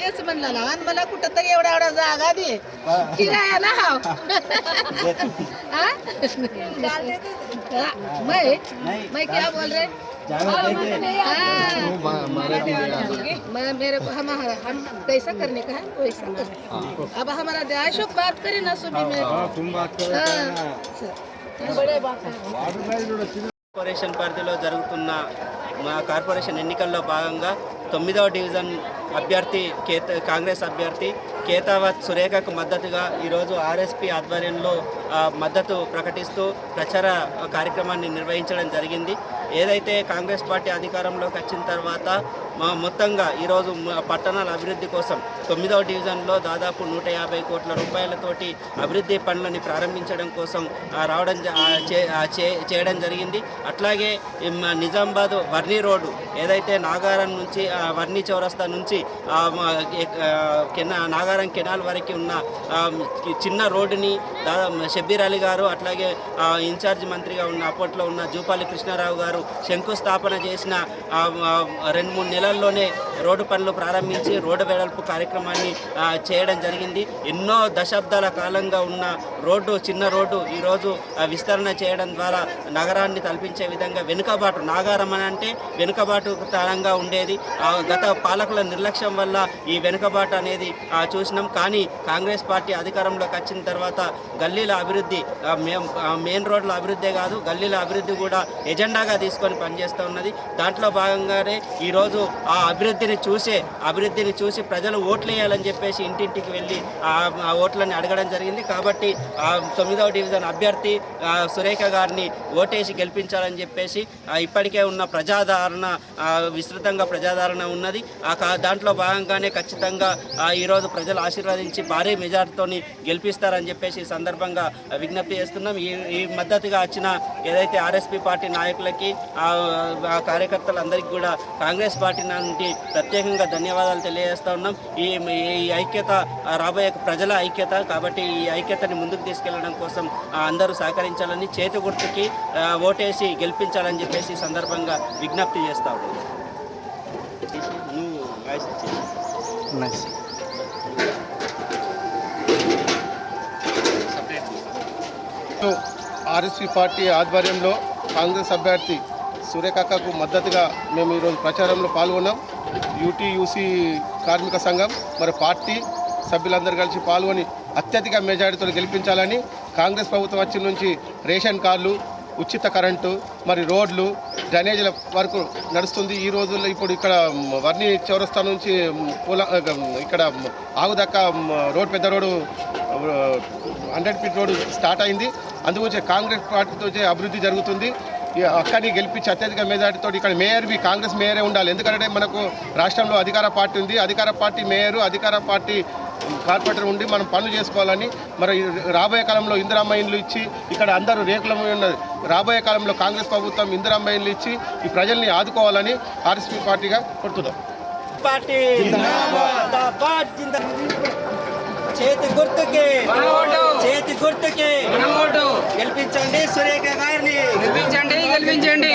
तेच म्हणलं ना आणि मला कुठं तर एवढा एवढा जागा दे किरायाला हाव मैं क्या बोल रहे मेरे को हम कैसा करने का है वैसा कर अब हमारा अशोक बात करे ना सुबह में तुम बात करो बड़े बात है కార్పొరేషన్ పరిధిలో జరుగుతున్న మా కార్పొరేషన్ ఎన్నికల్లో భాగంగా 9వ డివిజన్ అభ్యర్థి కాంగ్రెస్ అభ్యర్థి కేతావత్ సురేఖకు మద్దతుగా ఈరోజు ఆర్ఎస్పీ ఆధ్వర్యంలో మద్దతు ప్రకటిస్తూ ప్రచార కార్యక్రమాన్ని నిర్వహించడం జరిగింది. ఏదైతే కాంగ్రెస్ పార్టీ అధికారంలోకి వచ్చిన తర్వాత మొత్తంగా ఈరోజు పట్టణాల అభివృద్ధి కోసం 9వ డివిజన్లో దాదాపు 150 కోట్ల రూపాయలతోటి అభివృద్ధి పనులని ప్రారంభించడం కోసం చేయడం జరిగింది. అట్లాగే నిజామాబాద్ వర్ణి రోడ్డు ఏదైతే నాగారం నుంచి వర్ణి చౌరస్తా నుంచి నాగారం కెనాల్ వరకు ఉన్న చిన్న రోడ్డుని షబ్బీర్ అలీ గారు అట్లాగే ఇన్ఛార్జ్ మంత్రిగా ఉన్న అప్పట్లో ఉన్న జూపాలి కృష్ణారావు గారు శంకుస్థాపన చేసిన 2-3 నెలల్లోనే రోడ్డు పనులు ప్రారంభించి రోడ్డు వెడల్పు కార్యక్రమాన్ని చేయడం జరిగింది. ఎన్నో దశాబ్దాల కాలంగా ఉన్న రోడ్డు చిన్న రోడ్డు ఈరోజు విస్తరణ చేయడం ద్వారా నగరాన్ని తలపించే విధంగా వెనుకబాటు నాగారం అని అంటే వెనుకబాటు తరంగా ఉండేది. గత పాలకుల నిర్లక్ష్యం వల్ల ఈ వెనుకబాటు అనేది చూసినాం. కానీ కాంగ్రెస్ పార్టీ అధికారంలోకి వచ్చిన తర్వాత గల్లీల అభివృద్ధి మెయిన్ రోడ్ల అభివృద్ధే కాదు గల్లీల అభివృద్ధి కూడా ఎజెండాగా తీసుకొని పనిచేస్తూ ఉన్నది. దాంట్లో భాగంగానే ఈరోజు ఆ అభివృద్ధిని చూసి ప్రజలు ఓట్లు వేయాలని చెప్పేసి ఇంటింటికి వెళ్ళి ఆ ఓట్లని అడగడం జరిగింది. కాబట్టి 9వ డివిజన్ అభ్యర్థి సురేఖ గారిని ఓటేసి గెలిపించాలని చెప్పేసి ఇప్పటికే ఉన్న ప్రజాదరణ విస్తృతంగా ప్రజాదరణ ఉన్నది. దాంట్లో భాగంగానే ఖచ్చితంగా ఈరోజు ప్రజలు ఆశీర్వదించి భారీ మెజార్టీతో గెలిపిస్తారని చెప్పేసి ఈ సందర్భంగా విజ్ఞప్తి చేస్తున్నాం. ఈ మద్దతుగా వచ్చిన ఏదైతే ఆర్ఎస్పీ పార్టీ నాయకులకి కార్యకర్తలందరికీ కూడా కాంగ్రెస్ పార్టీ నుండి ప్రత్యేకంగా ధన్యవాదాలు తెలియజేస్తూ ఉన్నాం. ఈ ఐక్యత రాబోయే ప్రజల ఐక్యత కాబట్టి ఈ ఐక్యతని ముందుకు తీసుకెళ్లడం కోసం అందరూ సహకరించాలని చేతి గుర్తుకి ఓటేసి గెలిపించాలని చెప్పేసి ఈ సందర్భంగా విజ్ఞప్తి చేస్తా ఉన్నాం. ఆర్ఎస్పీ పార్టీ ఆధ్వర్యంలో కాంగ్రెస్ అభ్యర్థి సురేఖకు మద్దతుగా మేము ఈరోజు ప్రచారంలో పాల్గొన్నాం. యూటీయూసీ కార్మిక సంఘం మరి పార్టీ సభ్యులందరూ కలిసి పాల్గొని అత్యధిక మెజారిటీతో గెలిపించాలని కాంగ్రెస్ ప్రభుత్వం వచ్చి నుంచి రేషన్ కార్డులు ఉచిత కరెంటు మరి రోడ్లు డ్రైనేజీల వరకు నడుస్తుంది. ఈ రోజుల్లో ఇప్పుడు ఇక్కడ వర్ణి చౌరస్తా నుంచి ఇక్కడ ఆగుదక్క రోడ్ పెద్ద రోడ్డు 100 ఫీట్ రోడ్డు స్టార్ట్ అయింది. అందుగురించి కాంగ్రెస్ పార్టీతో అభివృద్ధి జరుగుతుంది. అక్కడిని గెలిపించి అత్యధిక మెజార్టీతో ఇక్కడ మేయర్ కాంగ్రెస్ మేయరే ఉండాలి. ఎందుకంటే మనకు రాష్ట్రంలో అధికార పార్టీ ఉంది. అధికార పార్టీ మేయరు అధికార పార్టీ కార్పొరేటర్ ఉండి మనం పనులు చేసుకోవాలని మరి రాబోయే కాలంలో ఇందిరమ్మ ఇండ్లు ఇచ్చి ఇక్కడ అందరూ రేకుల ఉన్నది. రాబోయే కాలంలో కాంగ్రెస్ ప్రభుత్వం ఇందిరమ్మ ఇండ్లు ఇచ్చి ఈ ప్రజల్ని ఆదుకోవాలని ఆర్ఎస్పీ పార్టీగా కోరుతున్నాం. చేతి గుర్తుకి గెలిపించండి సురేఖ గారిని గెలిపించండి.